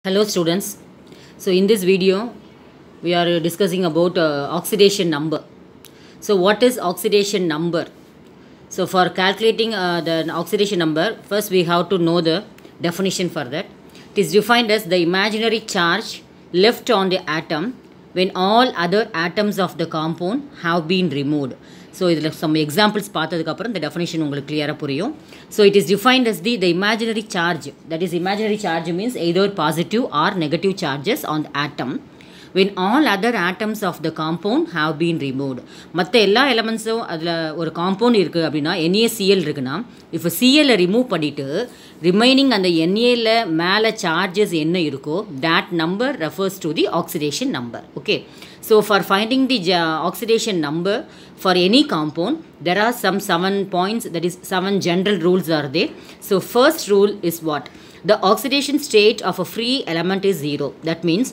Hello students. So in this video we are discussing about oxidation number. So what is oxidation number? So for calculating the oxidation number, first we have to know the definition for that. It is defined as the imaginary charge left on the atom when all other atoms of the compound have been removed. So இதில் some examples பார்த்ததுக்கப்புறம் the definition உங்களுக்கு clear-ஆக புரியும். So it is defined as the imaginary charge. That is, imaginary charge means either positive or negative charges on the atom when all other atoms of the compound have been removed. மற்ற எல்லா எலமெண்ட்ஸும் அதில் ஒரு compound இருக்குது அப்படின்னா NaCl இருக்குன்னா இப்போ Cl remove பண்ணிவிட்டு remaining அந்த Naல மேலே சார்ஜஸ் என்ன இருக்கோ that number refers to the oxidation number. Okay. So for finding the oxidation number for any compound, there are some 7 points, that is 7 general rules are there. So first rule is what? The oxidation state of a free element is 0. That means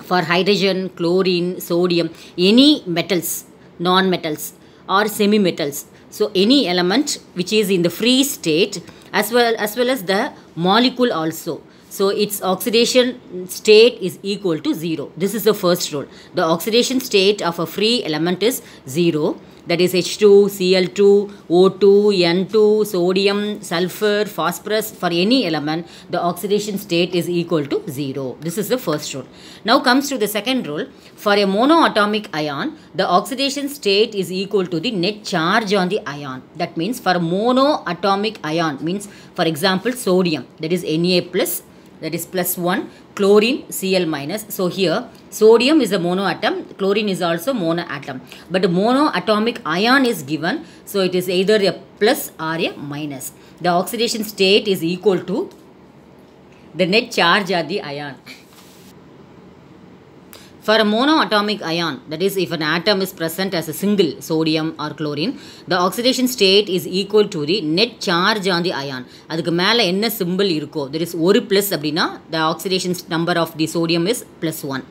for hydrogen, chlorine, sodium, any metals, non-metals or semi-metals. So any element which is in the free state as well as the molecule also. So its oxidation state is equal to 0. This is the first rule. The oxidation state of a free element is 0. That is H2, Cl2, O2, N2, sodium, sulfur, phosphorus. For any element, the oxidation state is equal to 0. This is the first rule. Now comes to the second rule. For a monoatomic ion, the oxidation state is equal to the net charge on the ion. That means for a monoatomic ion, means for example sodium, that is Na plus, that is plus 1, chlorine Cl minus. So here sodium is a monoatom, chlorine is also monoatom, but a monoatomic ion is given, so it is either a plus or a minus. The oxidation state is equal to the net charge of the ion. For a monoatomic ion, that is if an atom is present as a single sodium or chlorine, the oxidation state is equal to the net charge on the ion. அதுக்கு மேலே என்ன symbol இருக்கோ, there is ஒரு plus அப்படின்னா the oxidation number of the sodium is plus 1.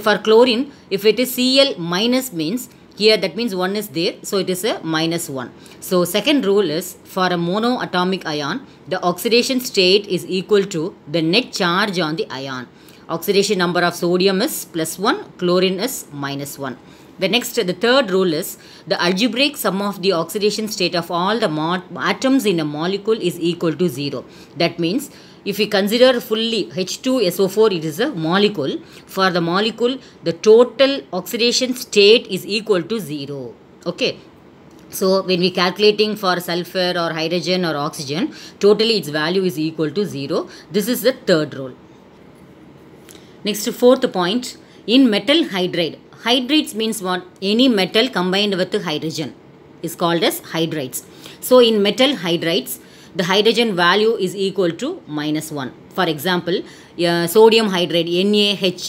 For chlorine, if it is Cl minus means here that means 1 is there, so it is a minus 1. So second rule is for a monoatomic ion, the oxidation state is equal to the net charge on the ion. Oxidation number of sodium is plus 1, chlorine is minus 1. The third rule is the algebraic sum of the oxidation state of all the atoms in a molecule is equal to 0. That means if we consider fully H2SO4, it is a molecule. For the molecule, the total oxidation state is equal to 0. Okay. So when we calculating for sulfur or hydrogen or oxygen, totally its value is equal to 0. This is the third rule. Next, fourth point, in metal hydride. Hydrides means what? Any metal combined with hydrogen is called as hydrides. So in metal hydrides, the hydrogen value is equal to minus 1. For example, sodium hydride NaH.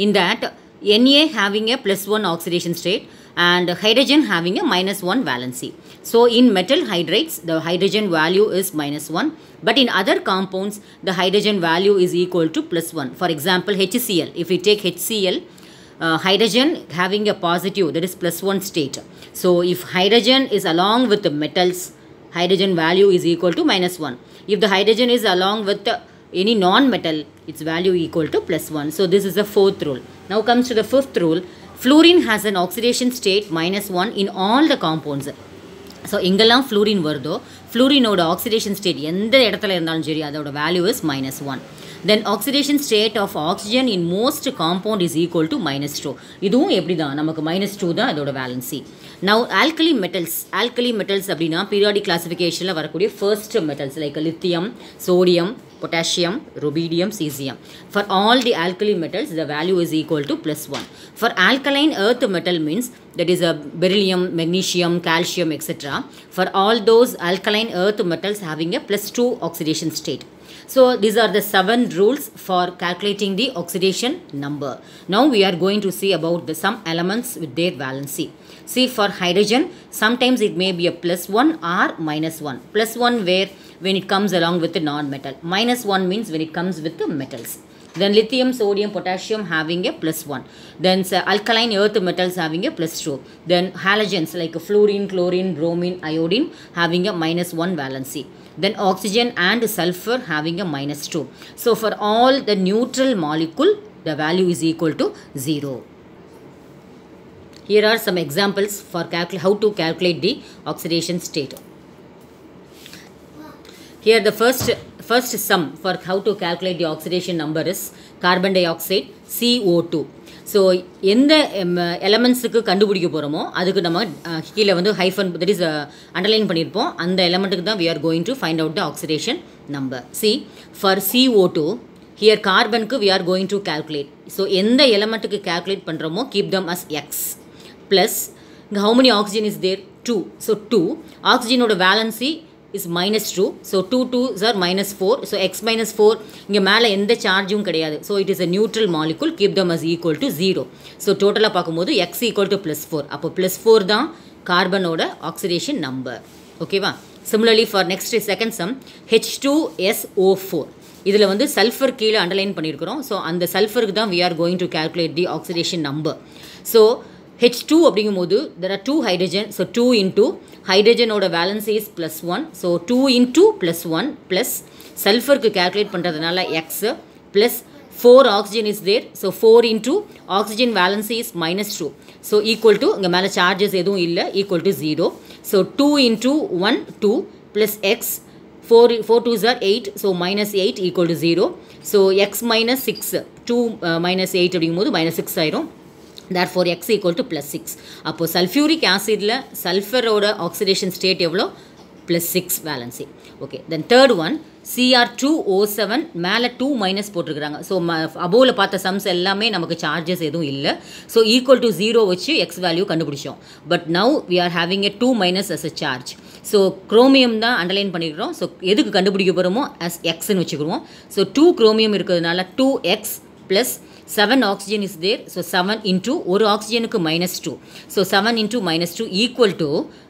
In that, Na having a plus 1 oxidation state and hydrogen having a minus 1 valency. So in metal hydrides, the hydrogen value is minus 1. But in other compounds, the hydrogen value is equal to plus 1. For example, HCl. If we take HCl, hydrogen having a positive, that is plus 1 state. So if hydrogen is along with the metals, hydrogen value is equal to minus 1. If the hydrogen is along with any non-metal, its value equal to plus 1. So this is the fourth rule. Now comes to the fifth rule. Fluorine has an oxidation state minus 1 in all the compounds. So எங்கெல்லாம் fluorine வருதோ fluorineோட oxidation state எந்த இடத்துல இருந்தாலும் சரி அதோட value is minus 1. Then oxidation state of oxygen in most compound is equal to minus 2. இதுவும் எப்படிதான் நமக்கு minus 2 தான் அதோட valency. Now alkali metals அப்படின்னா periodic classificationல வரக்கூடிய first metals like lithium, sodium, potassium, rubidium, cesium. For all the alkali metals, the value is equal to plus 1. For alkaline earth metal means that is a beryllium, magnesium, calcium, etc. For all those alkaline earth metals having a plus 2 oxidation state. So these are the 7 rules for calculating the oxidation number. Now we are going to see about some elements with their valency. See, for hydrogen, sometimes it may be a plus 1 or minus 1. Plus 1 where when it comes along with the non-metal. Minus 1 means when it comes with the metals. Then lithium, sodium, potassium having a plus 1. Then alkaline earth metals having a plus 2. Then halogens like fluorine, chlorine, bromine, iodine having a minus 1 valency. then oxygen and sulfur having a -2. So for all the neutral molecule, the value is equal to 0. Here are some examples for how to calculate the oxidation state. Here the first sum for how to calculate the oxidation number is carbon dioxide CO2. So எந்த எலமெண்ட்ஸுக்கு கண்டுபிடிக்க போகிறோமோ அதுக்கு நம்ம கீழே வந்து hyphen that is underline பண்ணியிருப்போம். அந்த எலமெண்ட்டுக்கு தான் we are going to find out the oxidation number. See, for CO2 here கார்பனுக்கு we are going to calculate. So எந்த எலமெண்ட்டுக்கு calculate பண்ணுறோமோ keep them as x plus how many oxygen is there? 2. So 2 oxygen ஓட valency is -2. So 2 2s are -4. So x -4 இங்கே மேலே எந்த சார்ஜும் கிடையாது. So it is a neutral molecule. Keep them as equal to 0. So டோட்டலாக பார்க்கும்போது x equal to +4. அப்போ +4 தான் கார்பனோட ஆக்சிடேஷன் நம்பர். ஓகேவா? Similarly for next second sum H2SO4. இதில் வந்து சல்ஃபர் கீழே அண்டர்லைன் பண்ணியிருக்கிறோம். ஸோ அந்த சல்ஃபருக்கு தான் we are going to calculate the oxidation number. So H2 அப்படிங்கும்போது there are 2 hydrogen. So 2 into hydrogen ஓட valency is +1. So 2 into +1 plus sulfurக்கு calculate பண்ணுறதுனால x plus 4 oxygen is there. So 4 into oxygen valency is -2. So equal to இங்கே மேலே charges எதுவும் இல்லை equal to 0. So 2 into 1 2 plus x 4 2s are 8. So -8 equal to 0. So x minus 6 2 minus 8 அப்படிங்கும்போது -6 ஆயிரும். Therefore x equal to +6. அப்போ sulfuric acidல சல்ஃபரோட oxidation state எவ்வளோ? +6 valency. Okay, then third one Cr2O7 மேலே 2 minus போட்டிருக்கிறாங்க. ஸோ அபோவில் பார்த்த sums எல்லாமே நமக்கு charges எதுவும் இல்லை. ஸோ ஈக்குவல் டு 0 வச்சு எக்ஸ் வேல்யூ கண்டுபிடிச்சோம். But now we are having a 2 minus as a charge. So chromium தான் அண்டர்லைன் பண்ணிக்கிறோம். ஸோ எதுக்கு கண்டுபிடிக்க போகிறோமோ அஸ் எக்ஸ்ன்னு வச்சுக்கிடுவோம். ஸோ 2 குரோமியம் இருக்கிறதுனால 2x plus 7 oxygen is there. So 7 into ஒரு ஆக்சிஜனுக்கு -2. So 7 into -2 equal to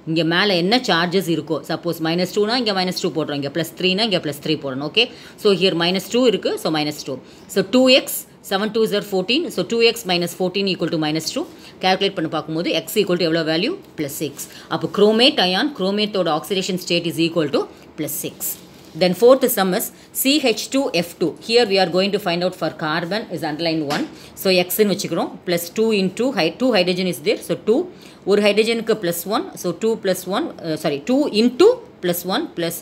இங்கே மேலே என்ன சார்ஜஸ் இருக்கோ. சப்போஸ் -2னா இங்கே -2 போடுறோம், இங்கே +3னா இங்கே +3 போடணும். ஓகே, ஸோ ஹியர் -2 இருக்குது. So -2. So 2x 7 2s are 14. So 2x minus 14 equal to -2. calculate பண்ணி பார்க்கும்போது x equal to எவ்வளோ வேல்யூ? +6. அப்போ குரோமேட் அயான் குரோமேட்டோட oxidation state is equal to +6. Then fourth sum is CH2F2. Here we are going to find out for carbon is underlined 1. So x in வச்சுக்கிறோம் plus 2 into 2 hydrogen is there. So 2 ஒரு ஹைட்ரஜனுக்கு +1. So 2 plus 1 2 into +1 plus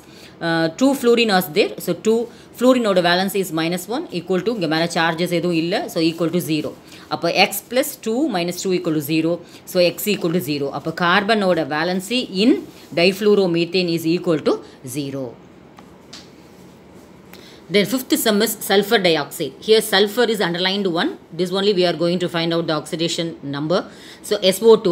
2 fluorine is there. So 2 fluorine ஓட valency is -1 equal to இங்கே மேலே charges எதுவும் இல்லை. So equal to 0. அப்போ x plus 2 minus 2 equal to 0. So x equal to 0. அப்போ கார்பனோட valency in difluoromethane is equal to 0. Then fifth sum is sulfur dioxide. Here sulfur is underlined 1. This only we are going to find out the oxidation number. So SO2,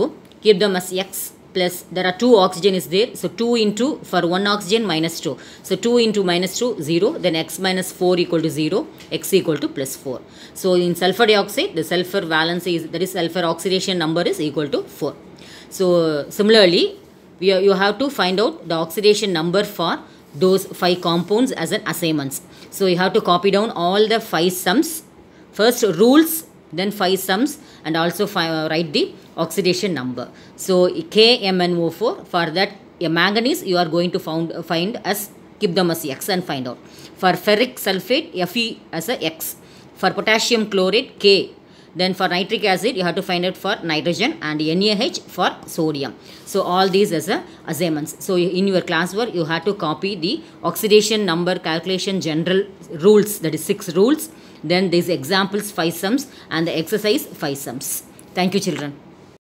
keep them as x plus there are 2 oxygen is there. So 2 into for 1 oxygen -2. So 2 into -2 0. Then x minus 4 equal to 0. X equal to +4. So in sulfur dioxide the sulfur valency is that is sulfur oxidation number is equal to 4. So similarly you have to find out the oxidation number for those 5 compounds as an assignments. So you have to copy down all the 5 sums. First rules, then 5 sums, and also write the oxidation number. So KMnO4, for that a manganese you are going to find as keep them as x and find out. For ferric sulfate Fe as a x. For potassium chlorate K. Then for nitric acid you have to find out for nitrogen and NaH for sodium. So all these as a assignments. So in your classwork you have to copy the oxidation number calculation general rules, that is 6 rules. Then these examples 5 sums and the exercise 5 sums. Thank you children.